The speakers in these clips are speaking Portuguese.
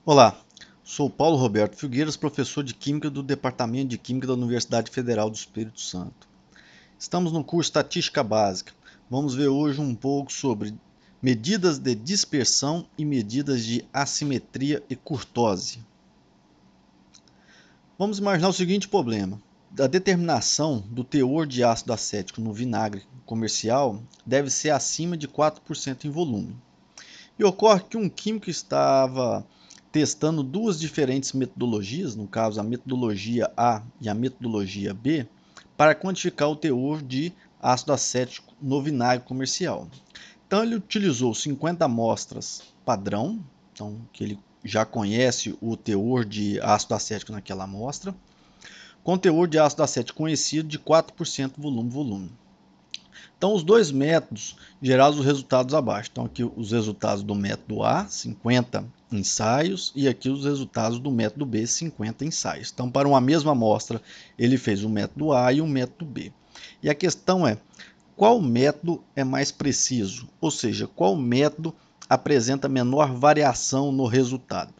Olá, sou Paulo Roberto Filgueiras, professor de Química do Departamento de Química da Universidade Federal do Espírito Santo. Estamos no curso Estatística Básica. Vamos ver hoje um pouco sobre medidas de dispersão e medidas de assimetria e curtose. Vamos imaginar o seguinte problema. A determinação do teor de ácido acético no vinagre comercial deve ser acima de 4% em volume. E ocorre que um químico estava testando duas diferentes metodologias, no caso a metodologia A e a metodologia B, para quantificar o teor de ácido acético no vinagre comercial. Então ele utilizou 50 amostras padrão, então que ele já conhece o teor de ácido acético naquela amostra, com teor de ácido acético conhecido de 4% volume-volume. Então, os dois métodos geraram os resultados abaixo. Então, aqui os resultados do método A, 50 ensaios, e aqui os resultados do método B, 50 ensaios. Então, para uma mesma amostra, ele fez o método A e o método B. E a questão é, qual método é mais preciso? Ou seja, qual método apresenta menor variação no resultado?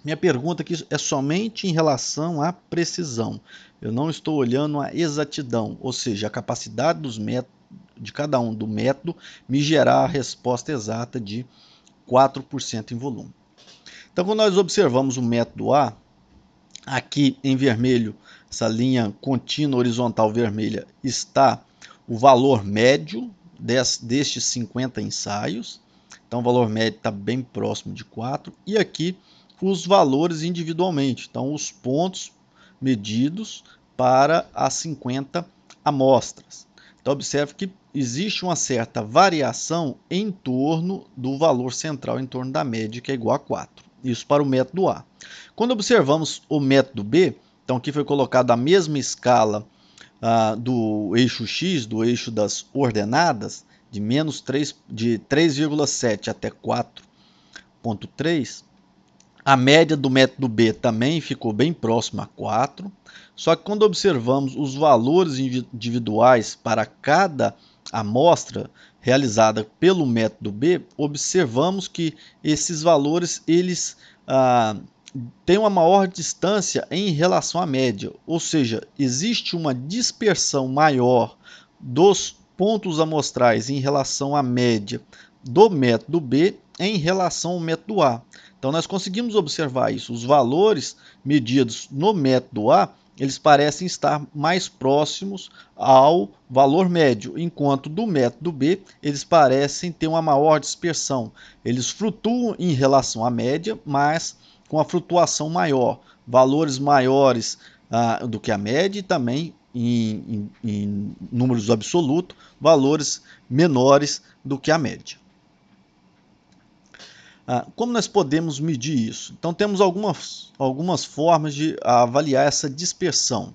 Minha pergunta aqui é somente em relação à precisão. Eu não estou olhando a exatidão, ou seja, a capacidade dos métodos, de cada um do método me gerar a resposta exata de 4% em volume. Então, quando nós observamos o método A, aqui em vermelho, essa linha contínua horizontal vermelha, está o valor médio destes 50 ensaios. Então, o valor médio está bem próximo de 4. E aqui os valores individualmente. Então, os pontos medidos para as 50 amostras. Então, observe que existe uma certa variação em torno do valor central, em torno da média, que é igual a 4. Isso para o método A. Quando observamos o método B, então aqui foi colocada a mesma escala do eixo X, do eixo das ordenadas, de menos 3, de 3,7 até 4,3. A média do método B também ficou bem próxima a 4. Só que quando observamos os valores individuais para cada amostra realizada pelo método B, observamos que esses valores eles têm uma maior distância em relação à média, ou seja, existe uma dispersão maior dos pontos amostrais em relação à média do método B em relação ao método A. Então nós conseguimos observar isso. Os valores medidos no método A, eles parecem estar mais próximos ao valor médio, enquanto do método B, eles parecem ter uma maior dispersão. Eles flutuam em relação à média, mas com a flutuação maior, valores maiores do que a média e também em números absolutos, valores menores do que a média. Como nós podemos medir isso? Então temos algumas formas de avaliar essa dispersão.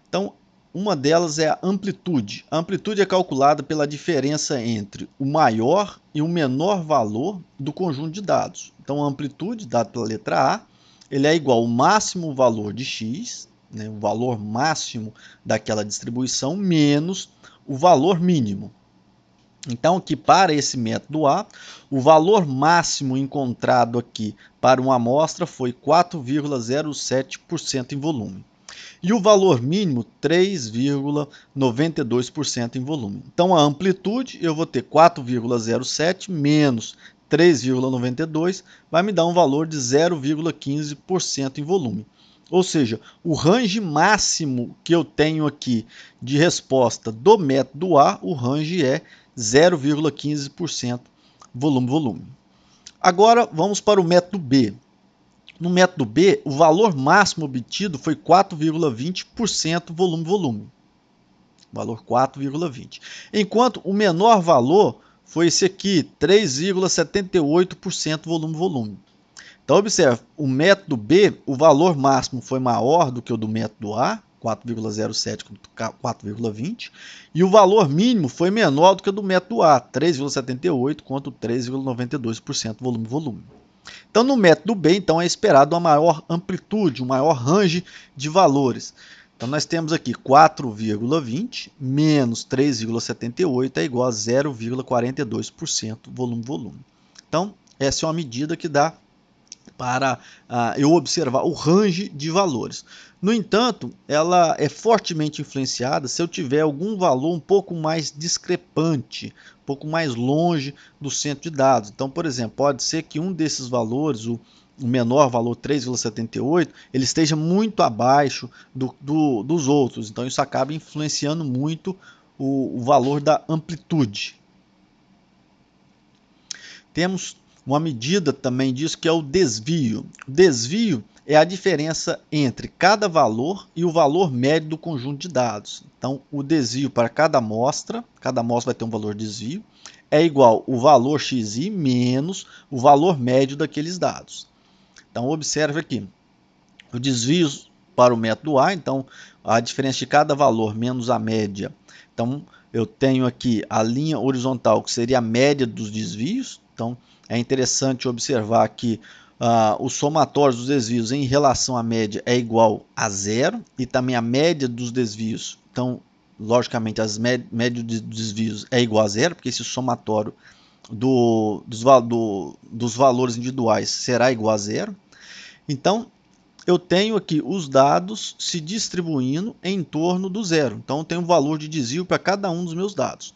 Então, uma delas é a amplitude. A amplitude é calculada pela diferença entre o maior e o menor valor do conjunto de dados. Então, a amplitude, dada pela letra A, ele é igual ao máximo valor de x, né, o valor máximo daquela distribuição, menos o valor mínimo. Então, aqui para esse método A, o valor máximo encontrado aqui para uma amostra foi 4,07% em volume. E o valor mínimo, 3,92% em volume. Então, a amplitude, eu vou ter 4,07 menos 3,92, vai me dar um valor de 0,15% em volume. Ou seja, o range máximo que eu tenho aqui de resposta do método A, o range é 0,15% volume-volume. Agora, vamos para o método B. No método B, o valor máximo obtido foi 4,20% volume-volume. Valor 4,20. Enquanto o menor valor foi esse aqui, 3,78% volume-volume. Então, observe, o método B, o valor máximo foi maior do que o do método A, 4,07 contra 4,20, e o valor mínimo foi menor do que o do método A, 3,78 contra 3,92% volume-volume. Então, no método B, então, é esperado uma maior amplitude, um maior range de valores. Então, nós temos aqui 4,20 menos 3,78 é igual a 0,42% volume-volume. Então, essa é uma medida que dá para eu observar o range de valores. No entanto, ela é fortemente influenciada se eu tiver algum valor um pouco mais discrepante, um pouco mais longe do centro de dados. Então, por exemplo, pode ser que um desses valores, o menor valor 3,78, ele esteja muito abaixo dos outros. Então, isso acaba influenciando muito o valor da amplitude. Temos uma medida também disso que é o desvio. O desvio é a diferença entre cada valor e o valor médio do conjunto de dados. Então, o desvio para cada amostra vai ter um valor de desvio, é igual o valor xi menos o valor médio daqueles dados. Então, observe aqui, o desvio para o método A, então a diferença de cada valor menos a média. Então, eu tenho aqui a linha horizontal, que seria a média dos desvios. Então, é interessante observar que o somatório dos desvios em relação à média é igual a zero, e também a média dos desvios. Então, logicamente, as médias dos desvios é igual a zero, porque esse somatório dos valores individuais será igual a zero. Então, eu tenho aqui os dados se distribuindo em torno do zero. Então, eu tenho um valor de desvio para cada um dos meus dados.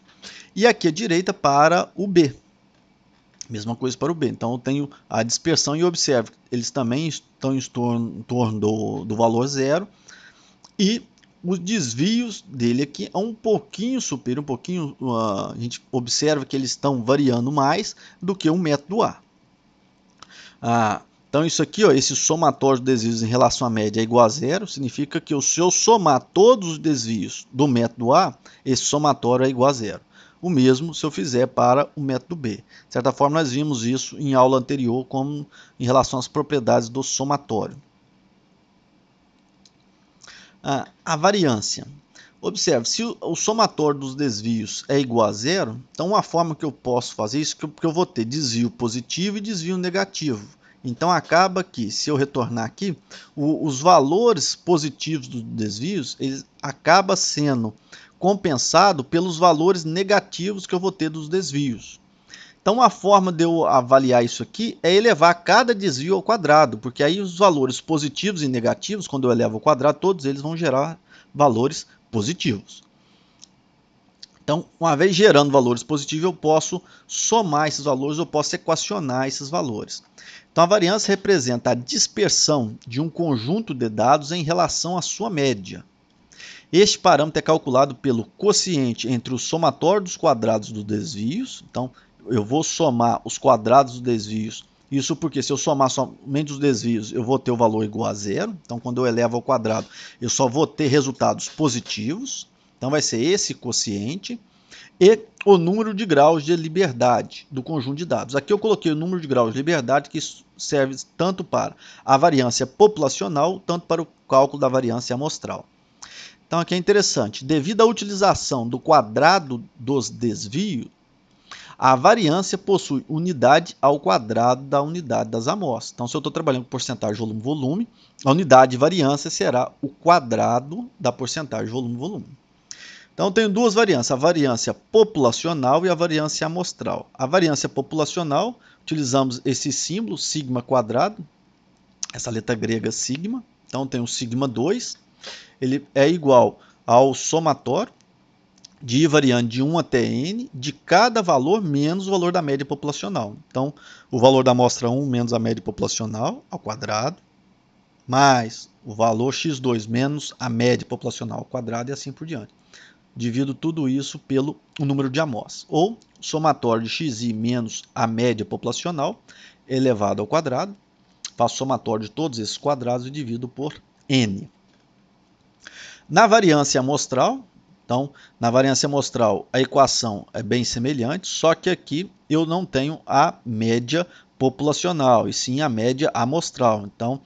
E aqui à direita para o B. Mesma coisa para o B. Então, eu tenho a dispersão e observo. Eles também estão em torno do valor zero. E os desvios dele aqui é um pouquinho superior, a gente observa que eles estão variando mais do que o método A. Então, isso aqui, ó, esse somatório de desvios em relação à média é igual a zero, significa que se eu somar todos os desvios do método A, esse somatório é igual a zero. O mesmo se eu fizer para o método B. De certa forma, nós vimos isso em aula anterior, como em relação às propriedades do somatório. A variância. Observe, se o somatório dos desvios é igual a zero, então uma forma que eu posso fazer isso é que eu vou ter desvio positivo e desvio negativo. Então acaba que, se eu retornar aqui, os valores positivos dos desvios, eles acabam sendo compensados pelos valores negativos que eu vou ter dos desvios. Então, uma forma de eu avaliar isso aqui é elevar cada desvio ao quadrado, porque aí os valores positivos e negativos, quando eu elevo ao quadrado, todos eles vão gerar valores positivos. Então, uma vez gerando valores positivos, eu posso somar esses valores, eu posso equacionar esses valores. Então, a variância representa a dispersão de um conjunto de dados em relação à sua média. Este parâmetro é calculado pelo quociente entre o somatório dos quadrados dos desvios. Então, eu vou somar os quadrados dos desvios. Isso porque se eu somar somente os desvios, eu vou ter o valor igual a zero. Então, quando eu elevo ao quadrado, eu só vou ter resultados positivos. Então, vai ser esse quociente. E o número de graus de liberdade do conjunto de dados. Aqui eu coloquei o número de graus de liberdade, que serve tanto para a variância populacional, tanto para o cálculo da variância amostral. Então, aqui é interessante. Devido à utilização do quadrado dos desvios, a variância possui unidade ao quadrado da unidade das amostras. Então, se eu estou trabalhando com porcentagem volume-volume, a unidade de variância será o quadrado da porcentagem volume-volume. Então, eu tenho duas variâncias, a variância populacional e a variância amostral. A variância populacional, utilizamos esse símbolo, sigma quadrado, essa letra grega sigma. Então, eu tenho sigma 2, ele é igual ao somatório de I variando de 1 até n de cada valor menos o valor da média populacional. Então, o valor da amostra 1 menos a média populacional ao quadrado, mais o valor x2 menos a média populacional ao quadrado e assim por diante. Divido tudo isso pelo número de amostras, ou somatório de xi menos a média populacional elevado ao quadrado. Faço somatório de todos esses quadrados e divido por n. Na variância amostral, então, na variância amostral, a equação é bem semelhante, só que aqui eu não tenho a média populacional, e sim a média amostral. Então,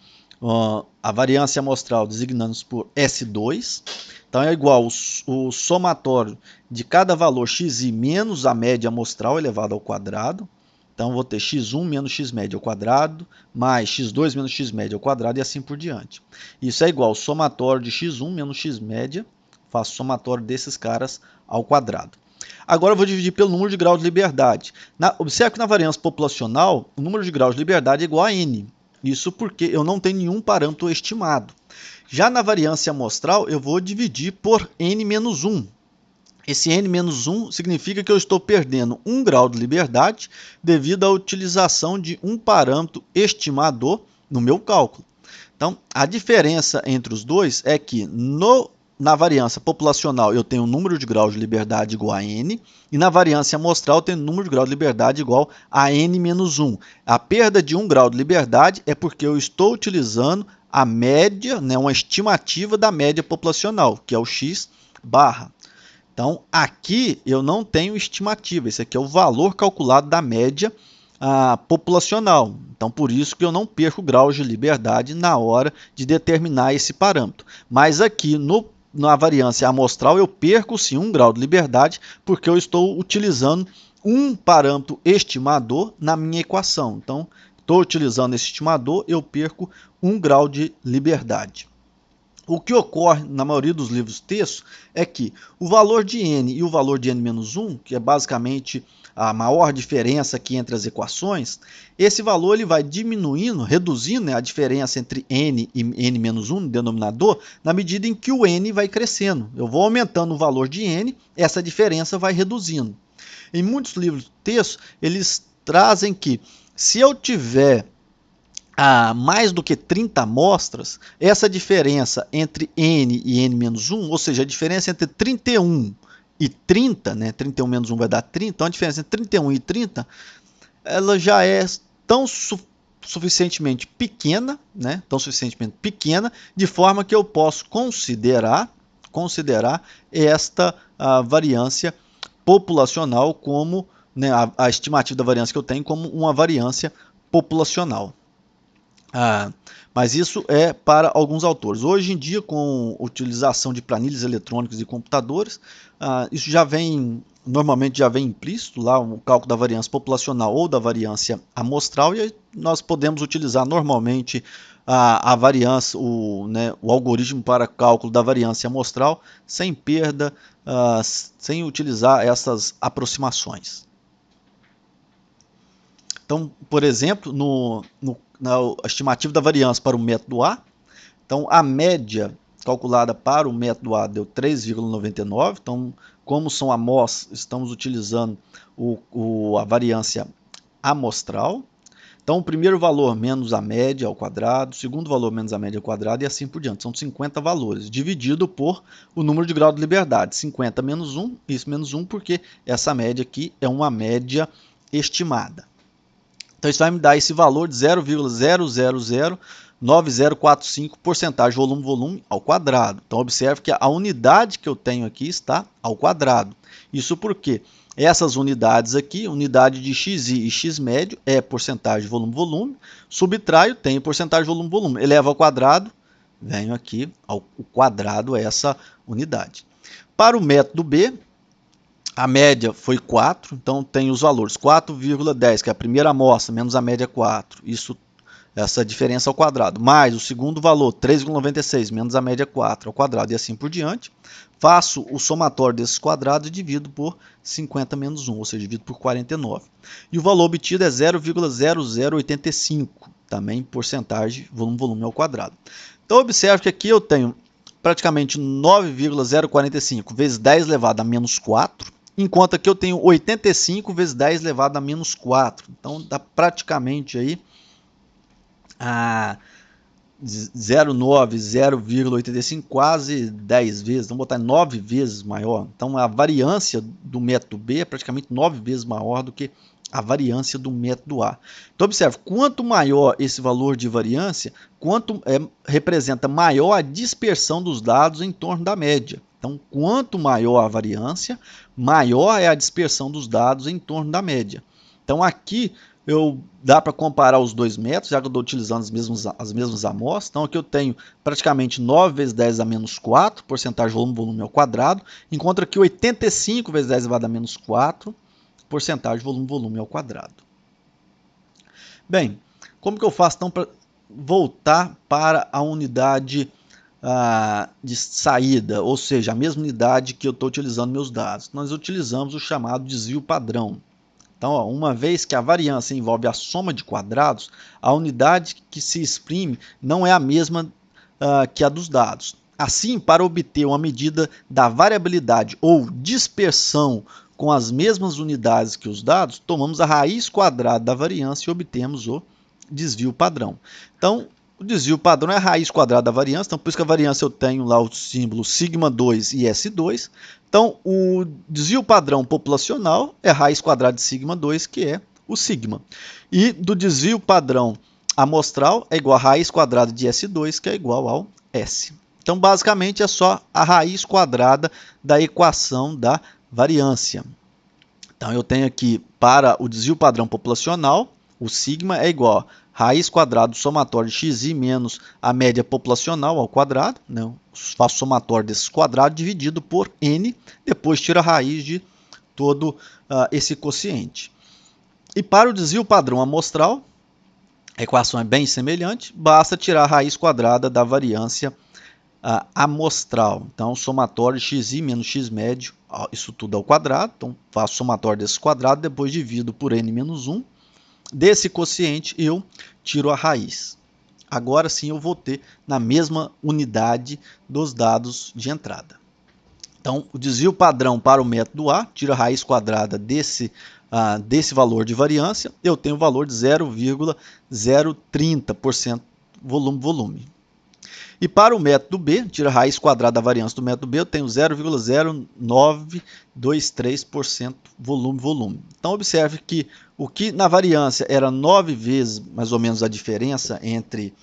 a variância amostral designamos por S2, então é igual o somatório de cada valor xi menos a média amostral elevado ao quadrado. Então, vou ter x1 menos x média ao quadrado, mais x2 menos x média ao quadrado e assim por diante. Isso é igual ao somatório de x1 menos x média, faço somatório desses caras ao quadrado. Agora eu vou dividir pelo número de graus de liberdade. Observe que na variância populacional, o número de graus de liberdade é igual a n. Isso porque eu não tenho nenhum parâmetro estimado. Já na variância amostral, eu vou dividir por n-1. Esse n-1 significa que eu estou perdendo 1 grau de liberdade devido à utilização de um parâmetro estimador no meu cálculo. Então, a diferença entre os dois é que na variância populacional eu tenho um número de graus de liberdade igual a n, e na variância amostral eu tenho um número de graus de liberdade igual a n-1. A perda de 1 grau de liberdade é porque eu estou utilizando a média, né, uma estimativa da média populacional, que é o x barra. Então, aqui eu não tenho estimativa, esse aqui é o valor calculado da média populacional. Então, por isso que eu não perco graus de liberdade na hora de determinar esse parâmetro. Mas aqui na variância amostral eu perco sim 1 grau de liberdade, porque eu estou utilizando um parâmetro estimador na minha equação. Então, estou utilizando esse estimador, eu perco 1 grau de liberdade. O que ocorre na maioria dos livros textos é que o valor de n e o valor de n-1, que é basicamente a maior diferença aqui entre as equações, esse valor ele vai diminuindo, reduzindo, né, a diferença entre n e n-1 no denominador, na medida em que o n vai crescendo. Eu vou aumentando o valor de n, essa diferença vai reduzindo. Em muitos livros de texto, eles trazem que se eu tiver mais do que 30 amostras, essa diferença entre n e n-1, ou seja, a diferença entre 31 e 30, né, 31 menos 1 vai dar 30, então a diferença entre 31 e 30, ela já é tão suficientemente pequena, né, de forma que eu posso considerar esta variância populacional como, né, a estimativa da variância que eu tenho como uma variância populacional. Mas isso é para alguns autores. Hoje em dia, com a utilização de planilhas eletrônicas e computadores, isso normalmente já vem implícito lá o cálculo da variância populacional ou da variância amostral, e nós podemos utilizar normalmente a variância, o algoritmo para cálculo da variância amostral sem perda, sem utilizar essas aproximações. Então, por exemplo, na estimativa da variância para o método A, então a média calculada para o método A deu 3,99. Então, como são amostras, estamos utilizando a variância amostral. Então, o primeiro valor menos a média ao quadrado, o segundo valor menos a média ao quadrado e assim por diante. São 50 valores, dividido por o número de grau de liberdade. 50 menos 1, isso menos 1, porque essa média aqui é uma média estimada. Então, isso vai me dar esse valor de 0,0009045 porcentagem volume ao quadrado. Então, observe que a unidade que eu tenho aqui está ao quadrado. Isso porque essas unidades aqui, unidade de xi e x médio, é porcentagem volume, subtraio, tenho porcentagem volume, elevo ao quadrado, venho aqui ao quadrado essa unidade. Para o método B, a média foi 4, então tem os valores 4,10, que é a primeira amostra, menos a média 4, essa diferença ao quadrado, mais o segundo valor, 3,96, menos a média 4 ao quadrado, e assim por diante. Faço o somatório desses quadrados e divido por 50 menos 1, ou seja, divido por 49. E o valor obtido é 0,0085, também porcentagem volume ao quadrado. Então, observe que aqui eu tenho praticamente 9,045 vezes 10 elevado a menos 4, enquanto aqui eu tenho 85 vezes 10 elevado a menos 4. Então, dá praticamente aí 0,9, 0,85, quase 10 vezes. Vamos botar 9 vezes maior. Então, a variância do método B é praticamente 9 vezes maior do que a variância do método A. Então, observe, quanto maior esse valor de variância, representa maior a dispersão dos dados em torno da média. Então, quanto maior a variância, maior é a dispersão dos dados em torno da média. Então, aqui dá para comparar os dois métodos, já que eu estou utilizando as mesmas amostras. Então, aqui eu tenho praticamente 9 vezes 10 a menos 4, porcentagem volume ao quadrado, enquanto aqui 85 vezes 10 elevado a menos 4, porcentagem volume ao quadrado. Bem, como que eu faço então para voltar para a unidade de saída, ou seja, a mesma unidade que eu estou utilizando meus dados? Nós utilizamos o chamado desvio padrão. Então, ó, uma vez que a variância envolve a soma de quadrados, a unidade que se exprime não é a mesma que a dos dados. Assim, para obter uma medida da variabilidade ou dispersão com as mesmas unidades que os dados, tomamos a raiz quadrada da variância e obtemos o desvio padrão. Então, o desvio padrão é a raiz quadrada da variância, então por isso que a variância eu tenho lá o símbolo σ2 e S2. Então, o desvio padrão populacional é a raiz quadrada de σ2, que é o sigma. E do desvio padrão amostral é igual a raiz quadrada de S2, que é igual ao S. Então, basicamente, é só a raiz quadrada da equação da variância. Então, eu tenho aqui, para o desvio padrão populacional, o sigma é igual a raiz quadrada do somatório de xi menos a média populacional ao quadrado, né? Faço o somatório desses quadrados dividido por n, depois tiro a raiz de todo esse quociente. E para o desvio padrão amostral, a equação é bem semelhante, basta tirar a raiz quadrada da variância amostral. Então, somatório de xi menos x médio, isso tudo ao quadrado. Então, faço o somatório desses quadrados, depois divido por n menos 1. Desse quociente, eu tiro a raiz. Agora sim, eu vou ter na mesma unidade dos dados de entrada. Então, o desvio padrão para o método A, tiro a raiz quadrada desse valor de variância, eu tenho o valor de 0,030% volume-volume. E para o método B, tira a raiz quadrada da variância do método B, eu tenho 0,0923% volume-volume. Então, observe que o que na variância era 9 vezes, mais ou menos, a diferença entre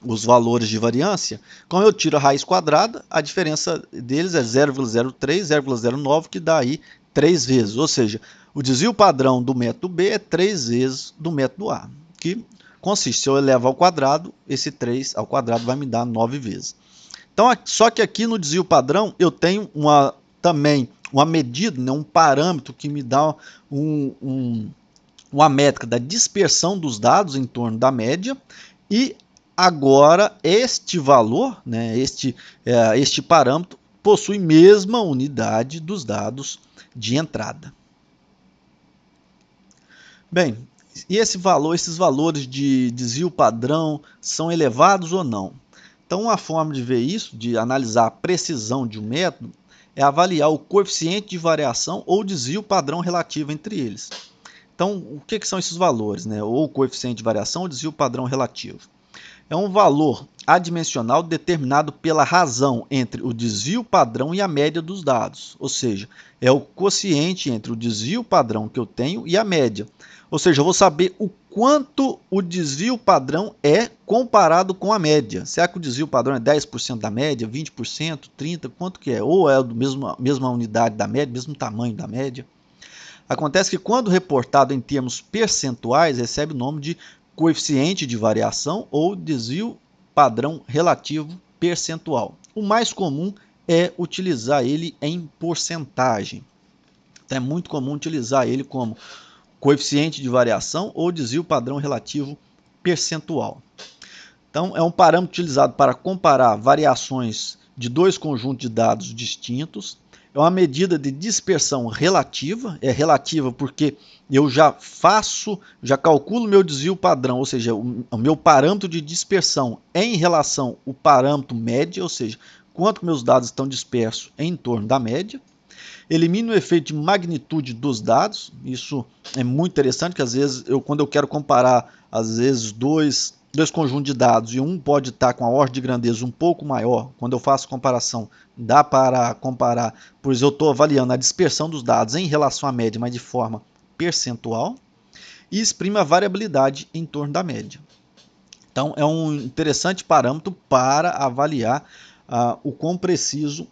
os valores de variância, como eu tiro a raiz quadrada, a diferença deles é 0,03, 0,09, que dá aí 3 vezes. Ou seja, o desvio padrão do método B é 3 vezes do método A, que consiste, se eu elevo ao quadrado, esse 3 ao quadrado vai me dar 9 vezes. Então, só que aqui no desvio padrão, eu tenho também uma medida, né, um parâmetro que me dá uma métrica da dispersão dos dados em torno da média. E agora, este valor, né, este parâmetro, possui mesma unidade dos dados de entrada. Bem, e esses valores de desvio padrão são elevados ou não? Então, uma forma de ver isso, de analisar a precisão de um método, é avaliar o coeficiente de variação ou desvio padrão relativo entre eles. Então, o que são esses valores, né? Ou coeficiente de variação ou desvio padrão relativo? É um valor adimensional determinado pela razão entre o desvio padrão e a média dos dados. Ou seja, é o quociente entre o desvio padrão que eu tenho e a média. Ou seja, eu vou saber o quanto o desvio padrão é comparado com a média. Será que o desvio padrão é 10% da média, 20%, 30%? Quanto que é? Ou é a mesma unidade da média, mesmo tamanho da média? Acontece que quando reportado em termos percentuais, recebe o nome de coeficiente de variação ou desvio padrão relativo percentual. O mais comum é utilizar ele em porcentagem. Então, é muito comum utilizar ele como coeficiente de variação ou desvio padrão relativo percentual. Então, é um parâmetro utilizado para comparar variações de dois conjuntos de dados distintos. É uma medida de dispersão relativa, é relativa porque eu já calculo meu desvio padrão, ou seja, o meu parâmetro de dispersão é em relação ao parâmetro média, ou seja, quanto meus dados estão dispersos em torno da média. Elimina o efeito de magnitude dos dados, isso é muito interessante, que às vezes, quando eu quero comparar, às vezes, dois conjuntos de dados e um pode estar com a ordem de grandeza um pouco maior, quando eu faço comparação, dá para comparar, pois eu estou avaliando a dispersão dos dados em relação à média, mas de forma percentual, e exprime a variabilidade em torno da média. Então, é um interessante parâmetro para avaliar o quão preciso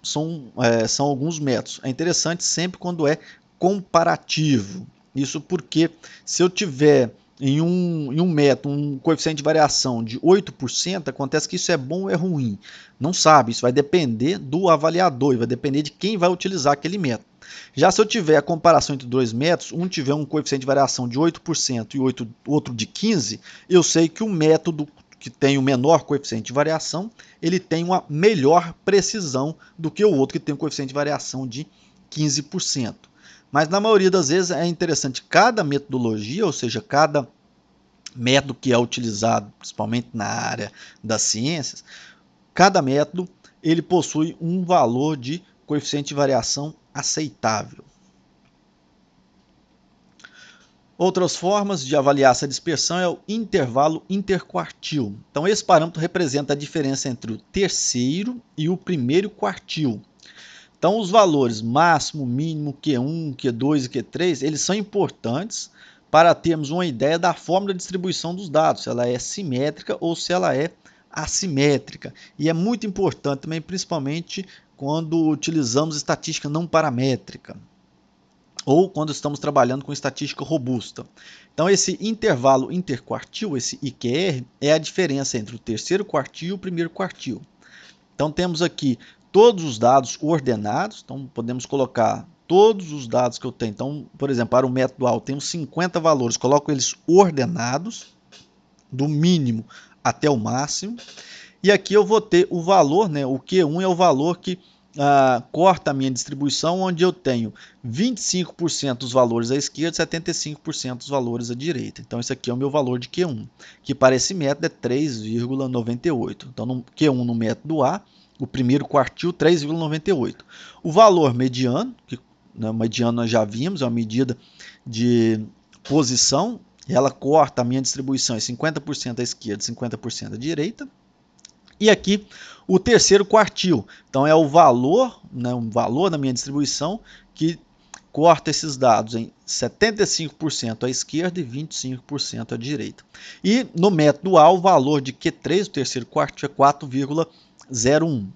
são alguns métodos. É interessante sempre quando é comparativo. Isso porque se eu tiver em um método um coeficiente de variação de 8%, acontece que isso é bom ou é ruim. Não sabe, isso vai depender do avaliador, vai depender de quem vai utilizar aquele método. Já se eu tiver a comparação entre dois métodos, um tiver um coeficiente de variação de 8% e outro de 15%, eu sei que o método que tem o menor coeficiente de variação, ele tem uma melhor precisão do que o outro que tem um coeficiente de variação de 15%. Mas na maioria das vezes é interessante cada metodologia, ou seja, cada método que é utilizado, principalmente na área das ciências, cada método ele possui um valor de coeficiente de variação aceitável. Outras formas de avaliar essa dispersão é o intervalo interquartil. Então, esse parâmetro representa a diferença entre o terceiro e o primeiro quartil. Então, os valores máximo, mínimo, Q1, Q2 e Q3, eles são importantes para termos uma ideia da forma da distribuição dos dados, se ela é simétrica ou se ela é assimétrica. E é muito importante também, principalmente quando utilizamos estatística não paramétrica ou quando estamos trabalhando com estatística robusta. Então, esse intervalo interquartil, esse IQR, é a diferença entre o terceiro quartil e o primeiro quartil. Então, temos aqui todos os dados ordenados, então podemos colocar todos os dados que eu tenho. Então, por exemplo, para o método A eu tenho 50 valores, coloco eles ordenados, do mínimo até o máximo. E aqui eu vou ter o valor, né? O Q1 é o valor que corta a minha distribuição, onde eu tenho 25% dos valores à esquerda e 75% dos valores à direita. Então, esse aqui é o meu valor de Q1, que para esse método é 3,98. Então, no Q1 no método A, o primeiro quartil, 3,98. O valor mediano, que mediano nós já vimos, é uma medida de posição, ela corta a minha distribuição em 50% à esquerda e 50% à direita. E aqui o terceiro quartil, então é o valor, né, o valor da minha distribuição que corta esses dados em 75% à esquerda e 25% à direita. E no método A, o valor de Q3, o terceiro quartil, é 4,01.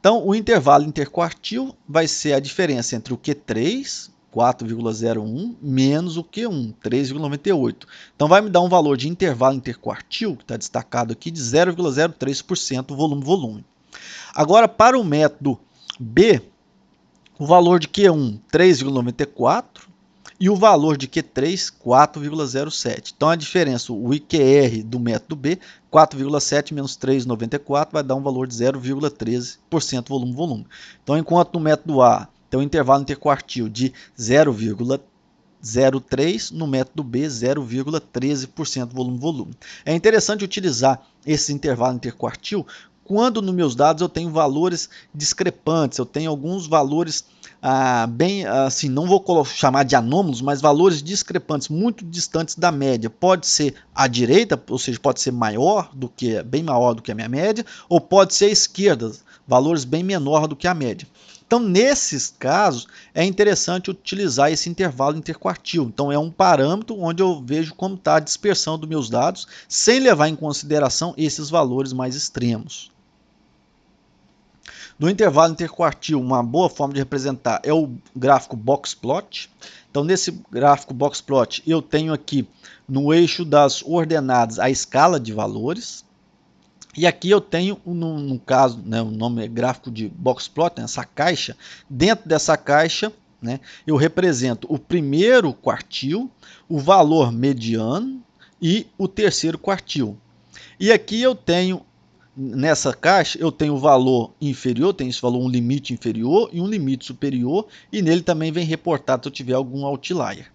Então, o intervalo interquartil vai ser a diferença entre o Q3, 4,01, menos o Q1, 3,98. Então, vai me dar um valor de intervalo interquartil, que está destacado aqui, de 0,03% volume-volume. Agora, para o método B, o valor de Q1, 3,94, e o valor de Q3, 4,07. Então, a diferença, o IQR do método B, 4,7 menos 3,94, vai dar um valor de 0,13% volume-volume. Então, enquanto no método A tem um intervalo interquartil de 0,03, no método B, 0,13% volume-volume. É interessante utilizar esse intervalo interquartil quando nos meus dados eu tenho valores discrepantes, eu tenho alguns valores bem assim, não vou chamar de anômalos, mas valores discrepantes, muito distantes da média. Pode ser à direita, ou seja, pode ser bem maior do que a minha média, ou pode ser à esquerda, valores bem menor do que a média. Então, nesses casos, é interessante utilizar esse intervalo interquartil. Então, é um parâmetro onde eu vejo como está a dispersão dos meus dados, sem levar em consideração esses valores mais extremos. No intervalo interquartil, uma boa forma de representar é o gráfico box plot. Então, nesse gráfico box plot, eu tenho aqui no eixo das ordenadas a escala de valores. E aqui eu tenho, no caso, né, o nome é gráfico de box plot, né, essa caixa. Dentro dessa caixa, né, eu represento o primeiro quartil, o valor mediano e o terceiro quartil. E aqui eu tenho, nessa caixa, eu tenho o valor inferior, tem esse valor, um limite inferior e um limite superior, e nele também vem reportado se eu tiver algum outlier.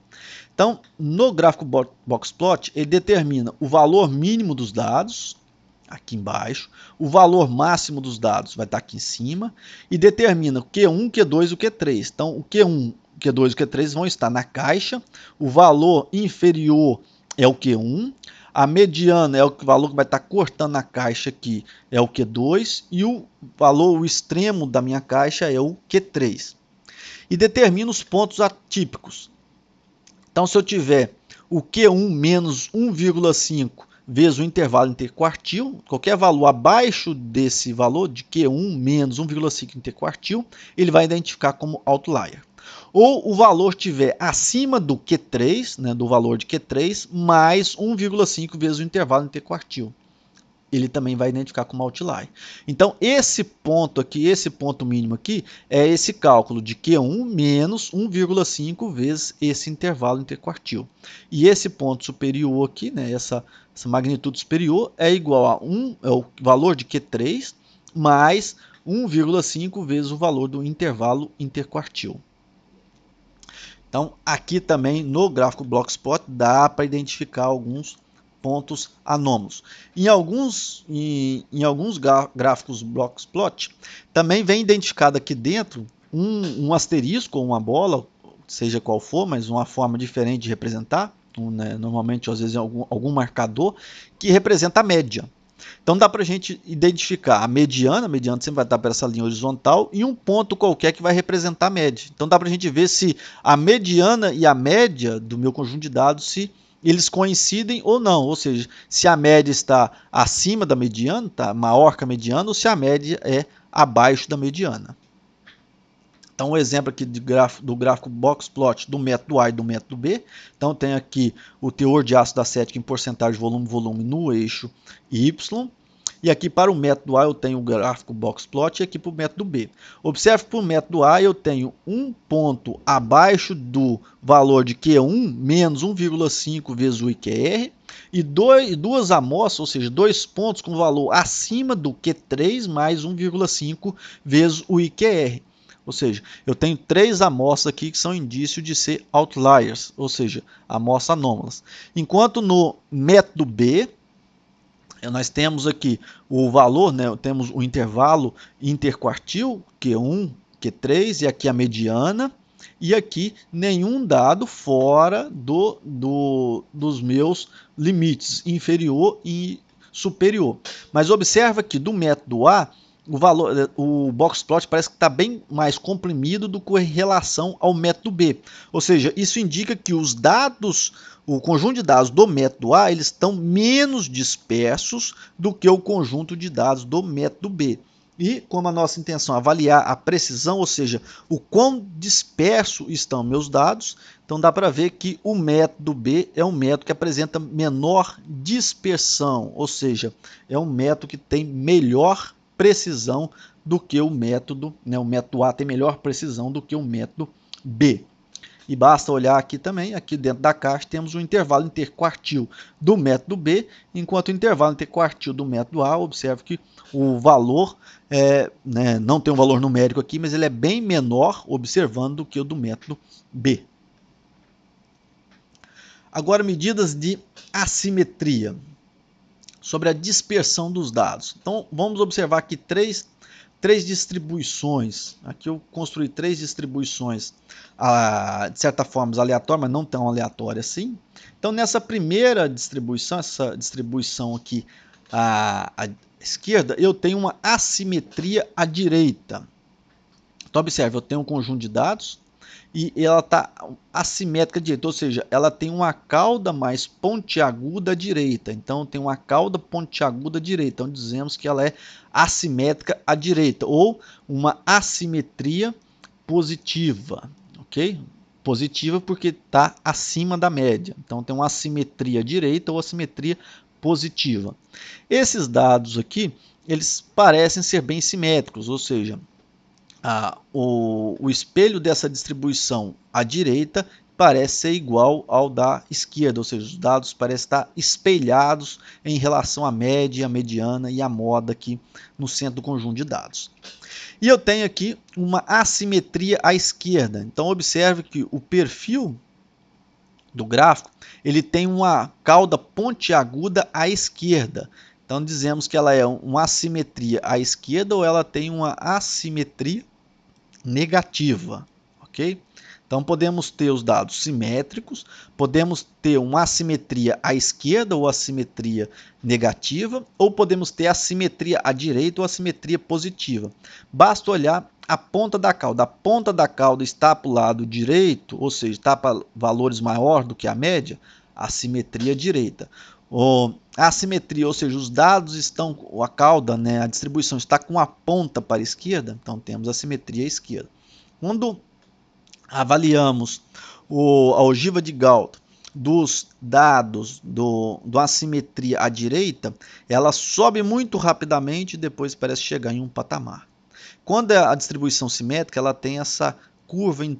Então, no gráfico box plot, ele determina o valor mínimo dos dados, aqui embaixo, o valor máximo dos dados vai estar aqui em cima, e determina o Q1, Q2 e o Q3. Então, o Q1, o Q2 e o Q3 vão estar na caixa, o valor inferior é o Q1, a mediana é o valor que vai estar cortando a caixa aqui, é o Q2, e o valor, o extremo da minha caixa é o Q3. E determina os pontos atípicos. Então, se eu tiver o Q1 menos 1,5 vezes o intervalo interquartil, qualquer valor abaixo desse valor de Q1 menos 1,5 interquartil, ele vai identificar como outlier. Ou o valor estiver acima do Q3, né, do valor de Q3, mais 1,5 vezes o intervalo interquartil. Ele também vai identificar como outlier. Então, esse ponto aqui, esse ponto mínimo aqui, é esse cálculo de Q1 menos 1,5 vezes esse intervalo interquartil. E esse ponto superior aqui, né, essa magnitude superior, é igual a é o valor de Q3 mais 1,5 vezes o valor do intervalo interquartil. Então, aqui também no gráfico Blockspot dá para identificar alguns pontos anômalos. Em alguns gráficos Blockspot também vem identificado aqui dentro um asterisco ou uma bola, seja qual for, mas uma forma diferente de representar, né, normalmente às vezes algum marcador, que representa a média. Então dá para a gente identificar a mediana sempre vai estar para essa linha horizontal, e um ponto qualquer que vai representar a média. Então dá para a gente ver se a mediana e a média do meu conjunto de dados, se eles coincidem ou não, ou seja, se a média está acima da mediana, tá maior que a mediana, ou se a média é abaixo da mediana. Então, um exemplo aqui do gráfico Boxplot do método A e do método B. Então, tem aqui o teor de ácido acético em porcentagem volume no eixo Y. E aqui para o método A eu tenho o gráfico Boxplot e aqui para o método B. Observe que para o método A eu tenho um ponto abaixo do valor de Q1 menos 1,5 vezes o IQR e duas amostras, ou seja, 2 pontos com valor acima do Q3 mais 1,5 vezes o IQR. Ou seja, eu tenho 3 amostras aqui que são indício de ser outliers, ou seja, amostras anômalas. Enquanto no método B, nós temos aqui o valor, né, temos o intervalo interquartil, Q1, Q3, e aqui a mediana, e aqui nenhum dado fora dos meus limites, inferior e superior. Mas observa que do método A, o Boxplot parece que está bem mais comprimido do que em relação ao método B. Ou seja, isso indica que os dados, o conjunto de dados do método A, eles estão menos dispersos do que o conjunto de dados do método B. E como a nossa intenção é avaliar a precisão, ou seja, o quão disperso estão meus dados, então dá para ver que o método B é um método que apresenta menor dispersão, ou seja, é um método que tem melhor precisão do que o método, né? O método A tem melhor precisão do que o método B. E basta olhar aqui também, aqui dentro da caixa temos o intervalo interquartil do método B, enquanto o intervalo interquartil do método A, observe que o valor, né, não tem um valor numérico aqui, mas ele é bem menor, observando, do que o do método B. Agora, medidas de assimetria sobre a dispersão dos dados. Então, vamos observar aqui três distribuições. Aqui eu construí 3 distribuições, de certa forma aleatórias, mas não tão aleatórias assim. Então, nessa primeira distribuição, essa distribuição aqui à esquerda, eu tenho uma assimetria à direita. Então, observe, eu tenho um conjunto de dados e ela está assimétrica à direita, ou seja, ela tem uma cauda mais pontiaguda à direita. Então, tem uma cauda pontiaguda à direita. Então, dizemos que ela é assimétrica à direita, ou uma assimetria positiva, ok? Positiva porque está acima da média. Então, tem uma assimetria à direita ou assimetria positiva. Esses dados aqui, eles parecem ser bem simétricos, ou seja, o espelho dessa distribuição à direita parece ser igual ao da esquerda, ou seja, os dados parecem estar espelhados em relação à média, à mediana e à moda aqui no centro do conjunto de dados. E eu tenho aqui uma assimetria à esquerda. Então observe que o perfil do gráfico ele tem uma cauda pontiaguda à esquerda. Então dizemos que ela é uma assimetria à esquerda ou ela tem uma assimetria negativa, ok? Então podemos ter os dados simétricos, podemos ter uma assimetria à esquerda ou assimetria negativa, ou podemos ter assimetria à direita ou assimetria positiva. Basta olhar a ponta da cauda. A ponta da cauda está para o lado direito, ou seja, está para valores maior do que a média, assimetria direita. A assimetria, ou seja, os dados estão, a cauda, né, a distribuição está com a ponta para a esquerda, então temos a simetria à esquerda. Quando avaliamos a ogiva de Gauss dos dados do assimetria à direita, ela sobe muito rapidamente e depois parece chegar em um patamar. Quando a distribuição simétrica, ela tem essa curva em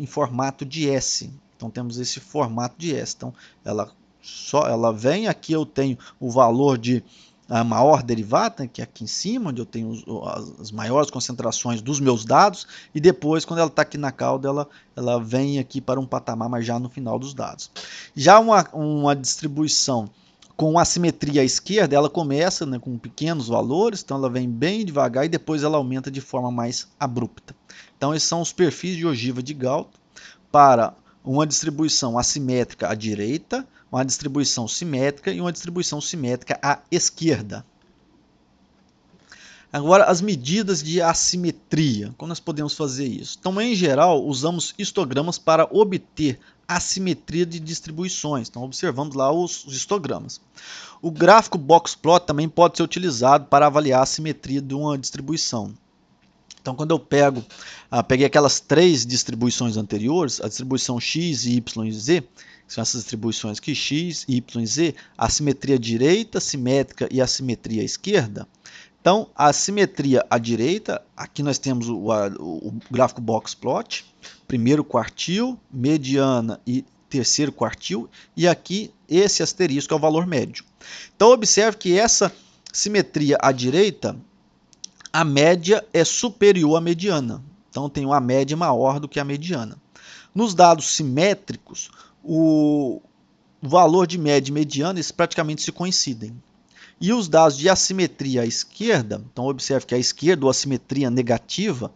formato de S. Então temos esse formato de S. Então ela vem aqui, eu tenho o valor de a maior derivada, que é aqui em cima, onde eu tenho as maiores concentrações dos meus dados, e depois, quando ela está aqui na cauda, ela vem aqui para um patamar, mas já no final dos dados. Já uma distribuição com assimetria à esquerda, ela começa, né, com pequenos valores, então ela vem bem devagar e depois ela aumenta de forma mais abrupta. Então esses são os perfis de ogiva de Gauss para uma distribuição assimétrica à direita, uma distribuição simétrica e uma distribuição simétrica à esquerda. Agora, as medidas de assimetria. Como nós podemos fazer isso? Então, em geral, usamos histogramas para obter assimetria de distribuições. Então, observamos lá os histogramas. O gráfico boxplot também pode ser utilizado para avaliar a assimetria de uma distribuição. Então, quando eu peguei aquelas três distribuições anteriores, a distribuição x, y e z, que são essas distribuições aqui, x, y e z, a simetria direita, simétrica e a simetria esquerda. Então, a simetria à direita, aqui nós temos o gráfico boxplot, primeiro quartil, mediana e terceiro quartil, e aqui esse asterisco é o valor médio. Então, observe que essa simetria à direita, a média é superior à mediana. Então, tem uma média maior do que a mediana. Nos dados simétricos, o valor de média e mediana eles praticamente se coincidem. E os dados de assimetria à esquerda, então observe que a esquerda, ou assimetria negativa,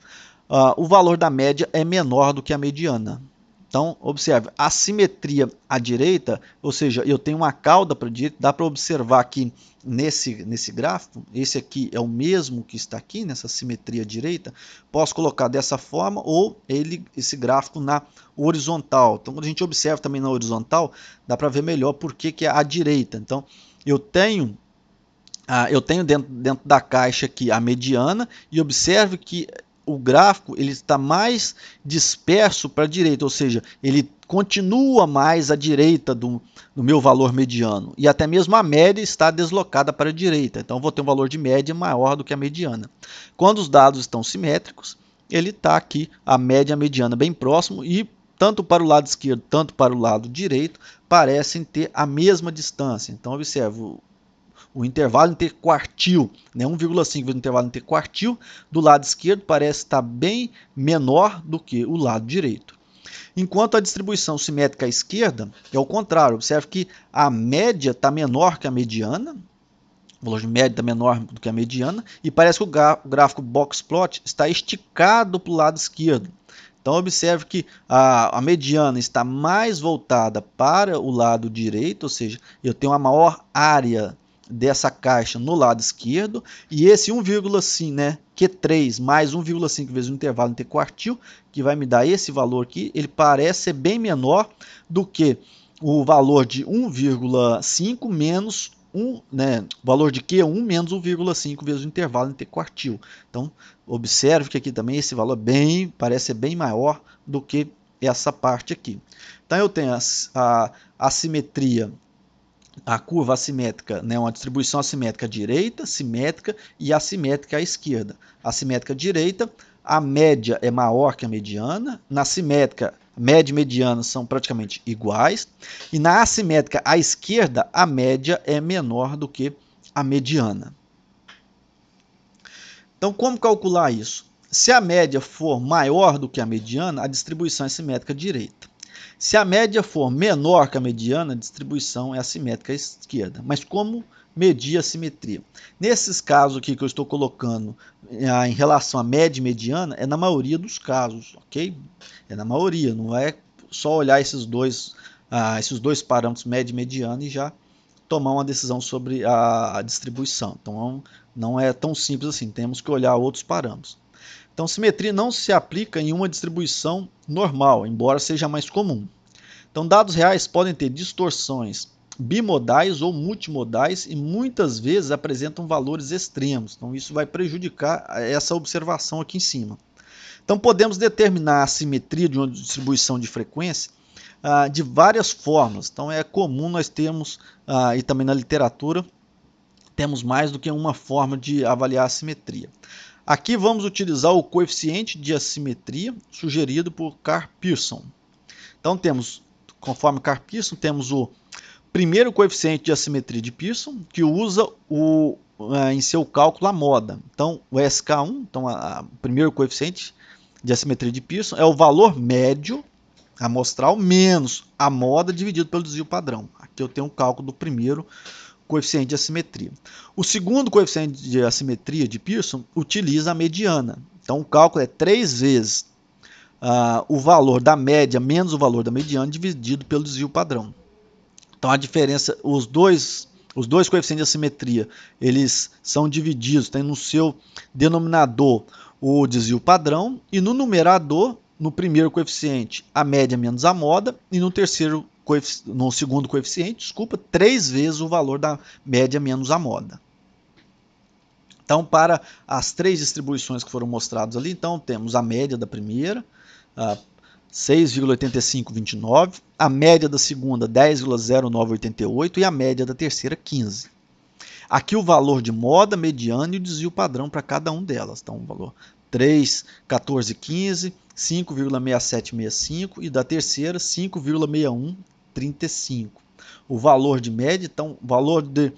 o valor da média é menor do que a mediana. Então, observe, a simetria à direita, ou seja, eu tenho uma cauda para a direita, dá para observar aqui nesse gráfico, esse aqui é o mesmo que está aqui, nessa simetria direita, posso colocar dessa forma ou esse gráfico na horizontal. Então, quando a gente observa também na horizontal, dá para ver melhor por que é à direita. Então, eu tenho dentro da caixa aqui a mediana e observe que o gráfico ele está mais disperso para a direita, ou seja, ele continua mais à direita do meu valor mediano e até mesmo a média está deslocada para a direita, então eu vou ter um valor de média maior do que a mediana. Quando os dados estão simétricos, ele está aqui a média e a mediana bem próximo e tanto para o lado esquerdo, tanto para o lado direito, parecem ter a mesma distância. Então observe, o intervalo interquartil, né, 1,5 vezes o intervalo interquartil, do lado esquerdo parece estar bem menor do que o lado direito. Enquanto a distribuição simétrica à esquerda é o contrário. Observe que a média está menor que a mediana, o valor de média está menor do que a mediana, e parece que o gráfico boxplot está esticado para o lado esquerdo. Então observe que a mediana está mais voltada para o lado direito, ou seja, eu tenho uma maior área dessa caixa no lado esquerdo, e esse 1,5, né, Q3 mais 1,5 vezes o intervalo interquartil, que vai me dar esse valor aqui, ele parece ser bem menor do que o valor de 1,5 menos 1, né, o valor de Q1 menos 1,5 vezes o intervalo interquartil. Então, observe que aqui também esse valor parece ser bem maior do que essa parte aqui. Então, eu tenho a assimetria, a curva assimétrica, né, uma distribuição assimétrica à direita, simétrica e assimétrica à esquerda. A simétrica à direita, a média é maior que a mediana. Na simétrica, média e mediana são praticamente iguais. E na assimétrica à esquerda, a média é menor do que a mediana. Então, como calcular isso? Se a média for maior do que a mediana, a distribuição é simétrica à direita. Se a média for menor que a mediana, a distribuição é assimétrica à esquerda. Mas como medir a simetria? Nesses casos aqui que eu estou colocando em relação à média e mediana, é na maioria dos casos, ok? É na maioria, não é só olhar esses dois parâmetros, média e mediana, e já tomar uma decisão sobre a distribuição. Então não é tão simples assim, temos que olhar outros parâmetros. Então, simetria não se aplica em uma distribuição normal, embora seja mais comum. Então, dados reais podem ter distorções bimodais ou multimodais e muitas vezes apresentam valores extremos. Então, isso vai prejudicar essa observação aqui em cima. Então, podemos determinar a simetria de uma distribuição de frequência de várias formas. Então, é comum nós termos, e também na literatura, temos mais do que uma forma de avaliar a simetria. Aqui vamos utilizar o coeficiente de assimetria sugerido por Karl Pearson. Então temos, conforme Karl Pearson, temos o primeiro coeficiente de assimetria de Pearson, que usa em seu cálculo a moda. Então, o SK1, então, o primeiro coeficiente de assimetria de Pearson, é o valor médio amostral menos a moda dividido pelo desvio padrão. Aqui eu tenho um cálculo do primeiro coeficiente de assimetria. O segundo coeficiente de assimetria de Pearson utiliza a mediana. Então, o cálculo é 3 vezes o valor da média menos o valor da mediana dividido pelo desvio padrão. Então, a diferença, os dois coeficientes de assimetria, eles são divididos, tem no seu denominador o desvio padrão e no numerador, no primeiro coeficiente, a média menos a moda e no segundo coeficiente, desculpa, 3 vezes o valor da média menos a moda. Então, para as 3 distribuições que foram mostradas ali, então temos a média da primeira, 6,8529, a média da segunda 10,0988 e a média da terceira 15. Aqui o valor de moda, mediana e o desvio padrão para cada um delas. Então o valor 3, 14, 15, 5,6765 e da terceira 5,6135. O valor de média, então o valor de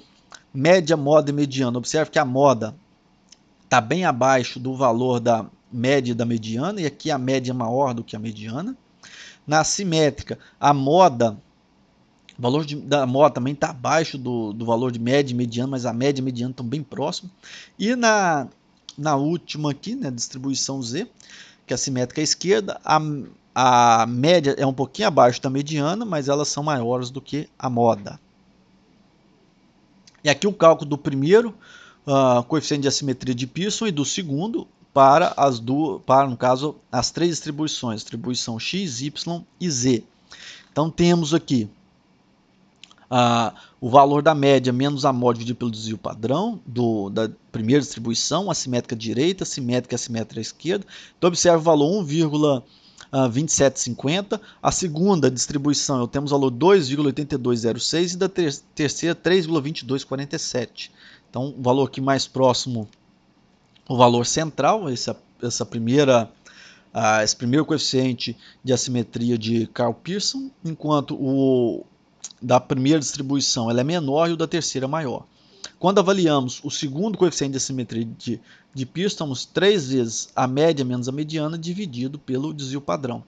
média, moda e mediana. Observe que a moda está bem abaixo do valor da média e da mediana, e aqui a média é maior do que a mediana. Na assimétrica, a moda, o valor da moda também está abaixo do valor de média e mediana, mas a média e a mediana estão bem próximos. E na última aqui, né, distribuição Z, que é a assimétrica à esquerda, a média é um pouquinho abaixo da mediana, mas elas são maiores do que a moda. E aqui o cálculo do primeiro coeficiente de assimetria de Pearson e do segundo para no caso, as 3 distribuições, distribuição X, Y e Z. Então temos aqui o valor da média menos a moda dividido pelo desvio padrão da primeira distribuição, assimétrica direita, simétrica e assimétrica esquerda. Então observe o valor 1,2750. A segunda distribuição, temos o valor 2,8206 e da terceira 3,2247. Então o valor aqui mais próximo, o valor central, esse primeiro coeficiente de assimetria de Karl Pearson, enquanto o da primeira distribuição ela é menor e o da terceira maior. Quando avaliamos o segundo coeficiente de assimetria de Pearson, temos 3 vezes a média menos a mediana dividido pelo desvio padrão.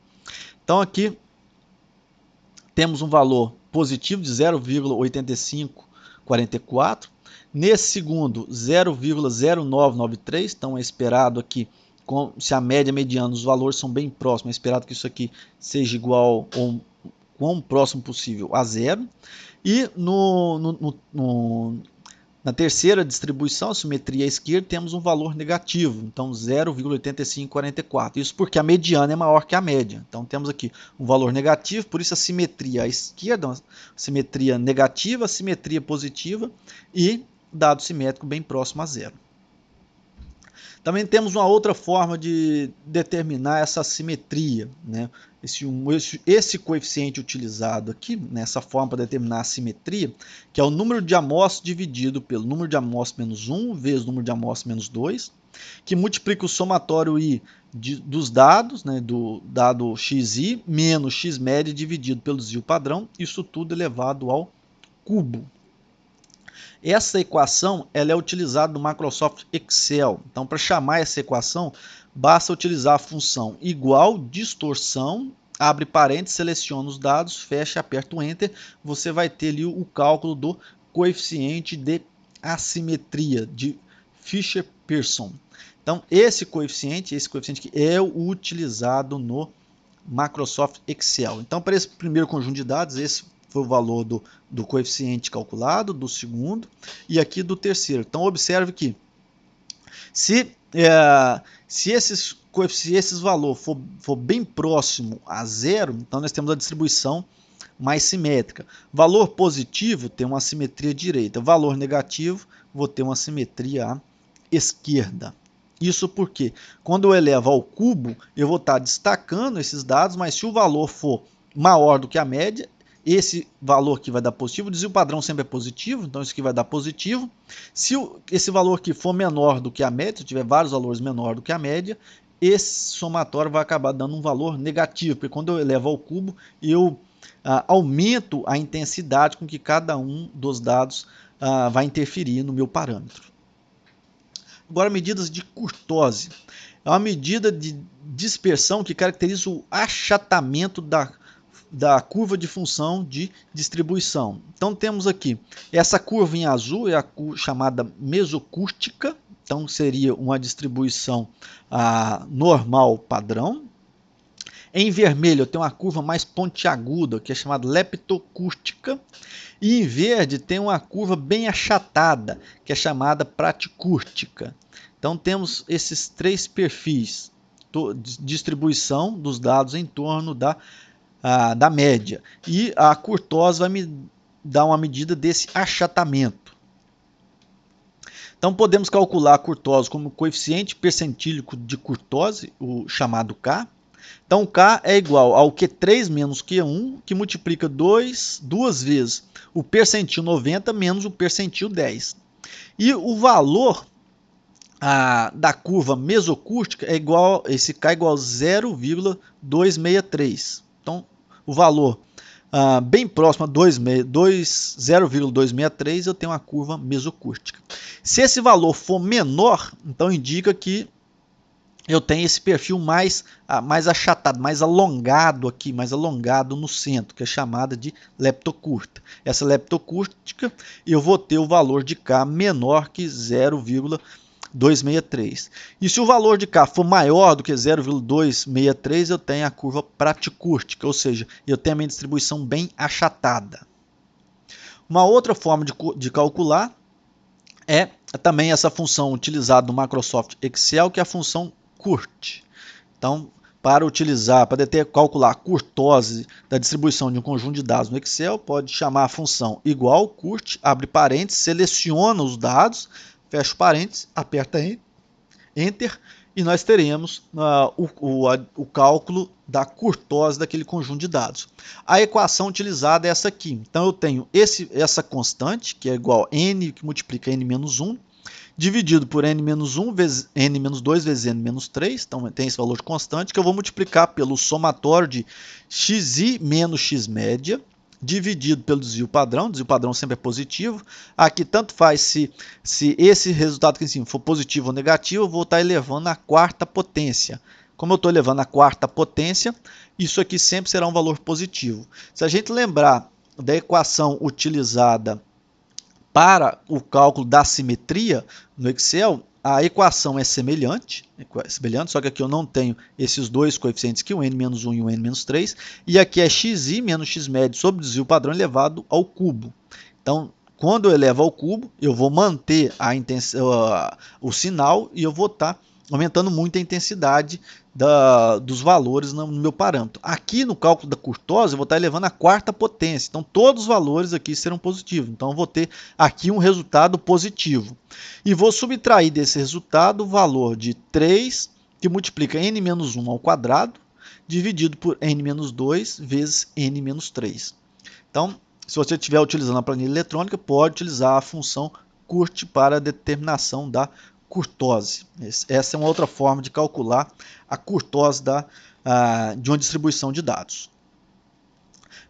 Então aqui temos um valor positivo de 0,8544. Nesse segundo, 0,0993. Então é esperado aqui, se a média e a mediana, os valores são bem próximos, é esperado que isso aqui seja igual ou quão próximo possível a zero. E na terceira distribuição, a simetria à esquerda, temos um valor negativo, então 0,8544. Isso porque a mediana é maior que a média. Então temos aqui um valor negativo, por isso a simetria à esquerda, uma simetria negativa, a simetria positiva e dado simétrico bem próximo a zero. Também temos uma outra forma de determinar essa simetria, né? Esse coeficiente utilizado aqui, nessa forma para determinar a simetria, que é o número de amostras dividido pelo número de amostras menos 1 vezes o número de amostras menos 2, que multiplica o somatório I dos dados, né, do dado xi menos x média dividido pelo desvio padrão, isso tudo elevado ao cubo. Essa equação ela é utilizada no Microsoft Excel. Então, para chamar essa equação, basta utilizar a função igual distorção, abre parênteses, seleciona os dados, fecha e aperta o Enter. Você vai ter ali o cálculo do coeficiente de assimetria de Fisher-Pearson. Então, esse coeficiente aqui é o utilizado no Microsoft Excel. Então, para esse primeiro conjunto de dados, esse foi o valor do coeficiente calculado, do segundo e aqui do terceiro. Então observe que se esses valores for bem próximo a zero, então nós temos a distribuição mais simétrica. Valor positivo tem uma simetria direita, valor negativo vou ter uma simetria à esquerda. Isso porque quando eu elevo ao cubo, eu vou estar destacando esses dados, mas se o valor for maior do que a média, esse valor aqui vai dar positivo, o desvio padrão sempre é positivo, então isso aqui vai dar positivo. Se esse valor aqui for menor do que a média, se tiver vários valores menor do que a média, esse somatório vai acabar dando um valor negativo, porque quando eu elevo ao cubo, eu aumento a intensidade com que cada um dos dados vai interferir no meu parâmetro. Agora, medidas de kurtose. É uma medida de dispersão que caracteriza o achatamento da curva de função de distribuição. Então temos aqui, essa curva em azul é a chamada mesocústica, então seria uma distribuição normal padrão. Em vermelho eu tenho uma curva mais pontiaguda, que é chamada leptocústica, e em verde tem uma curva bem achatada, que é chamada praticústica. Então temos esses três perfis de distribuição dos dados em torno da média. E a kurtose vai me dar uma medida desse achatamento. Então podemos calcular a kurtose como coeficiente percentílico de kurtose, o chamado K. Então K é igual ao Q3 menos Q1, que multiplica duas vezes o percentil 90 menos o percentil 10. E o valor da curva mesocústica é igual, esse K é igual a 0,263. Então o valor bem próximo a 0,263, eu tenho uma curva mesocústica. Se esse valor for menor, então indica que eu tenho esse perfil mais achatado, mais alongado aqui, mais alongado no centro, que é chamada de leptocústica. Essa leptocústica, eu vou ter o valor de K menor que 0,263. E se o valor de K for maior do que 0,263, eu tenho a curva praticústica, ou seja, eu tenho a minha distribuição bem achatada. Uma outra forma de calcular é também essa função utilizada no Microsoft Excel, que é a função curt. Então, para calcular a kurtose da distribuição de um conjunto de dados no Excel, pode chamar a função igual curt, abre parênteses, seleciona os dados, fecha parênteses, aperta Enter, e nós teremos o cálculo da kurtose daquele conjunto de dados. A equação utilizada é essa aqui. Então eu tenho essa constante, que é igual a n, que multiplica n-1, dividido por n-1 vezes n-2 vezes n-3, então tem esse valor constante, que eu vou multiplicar pelo somatório de xi menos x média, dividido pelo desvio padrão sempre é positivo. Aqui tanto faz se esse resultado aqui em cima for positivo ou negativo, eu vou estar elevando a quarta potência. Como eu estou elevando a quarta potência, isso aqui sempre será um valor positivo. Se a gente lembrar da equação utilizada para o cálculo da simetria no Excel, a equação é semelhante, só que aqui eu não tenho esses dois coeficientes aqui, o n-1 e o n-3, e aqui é xi menos x médio sobre o desvio padrão elevado ao cubo. Então, quando eu elevo ao cubo, eu vou manter o sinal e eu vou estar aumentando muito a intensidade dos valores no meu parâmetro. Aqui no cálculo da kurtose, eu vou estar elevando a quarta potência. Então, todos os valores aqui serão positivos. Então, eu vou ter aqui um resultado positivo. E vou subtrair desse resultado o valor de 3, que multiplica n-1 ao quadrado, dividido por n-2 vezes n-3. Então, se você estiver utilizando a planilha eletrônica, pode utilizar a função curt para a determinação da kurtose. Essa é uma outra forma de calcular a kurtose de uma distribuição de dados.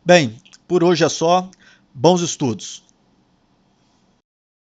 Bem, por hoje é só. Bons estudos!